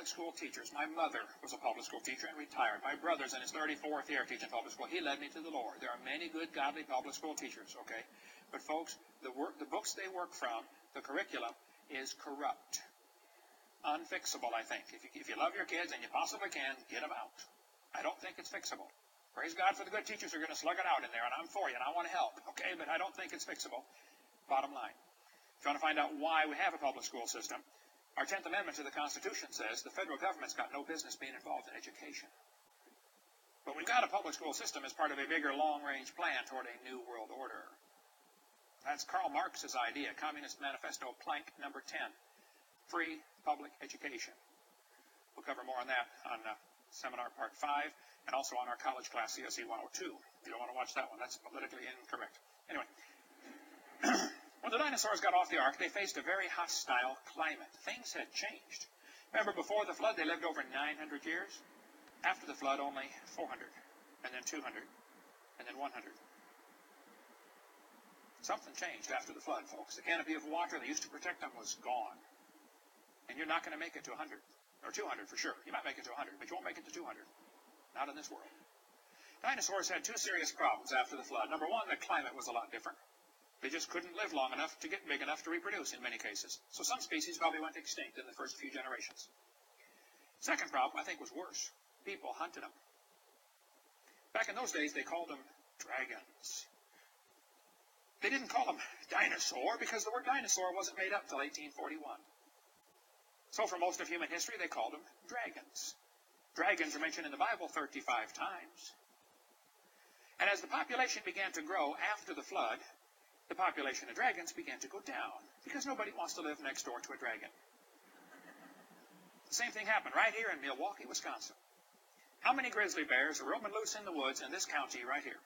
school teachers. My mother was a public school teacher and retired. My brother's in his 34th year teaching public school. He led me to the Lord. There are many good, godly public school teachers, okay? But folks, the books they work from, the curriculum, is corrupt. Unfixable, I think. If you love your kids and you possibly can, get them out. I don't think it's fixable. Praise God for the good teachers who are going to slug it out in there, and I'm for you, and I want to help, okay? But I don't think it's fixable. Bottom line. If you want to find out why we have a public school system, our 10th Amendment to the Constitution says the federal government's got no business being involved in education. But we've got a public school system as part of a bigger long-range plan toward a new world order. That's Karl Marx's idea, Communist Manifesto, plank number 10, free public education. We'll cover more on that on seminar part 5, and also on our college class, CSE 102. You don't want to watch that one. That's politically incorrect. Anyway, when the dinosaurs got off the ark, they faced a very hostile climate. Things had changed. Remember, before the flood, they lived over 900 years. After the flood, only 400, and then 200, and then 100. Something changed after the flood, folks. The canopy of water that used to protect them was gone. And you're not going to make it to 100, or 200 for sure. You might make it to 100, but you won't make it to 200. Not in this world. Dinosaurs had two serious problems after the flood. Number one, the climate was a lot different. They just couldn't live long enough to get big enough to reproduce in many cases. So some species probably went extinct in the first few generations. Second problem, I think, was worse. People hunted them. Back in those days, they called them dragons. They didn't call them dinosaur because the word dinosaur wasn't made up till 1841. So for most of human history, they called them dragons. Dragons are mentioned in the Bible 35 times. And as the population began to grow after the flood, the population of dragons began to go down because nobody wants to live next door to a dragon. The same thing happened right here in Milwaukee, Wisconsin. How many grizzly bears are roaming loose in the woods in this county right here?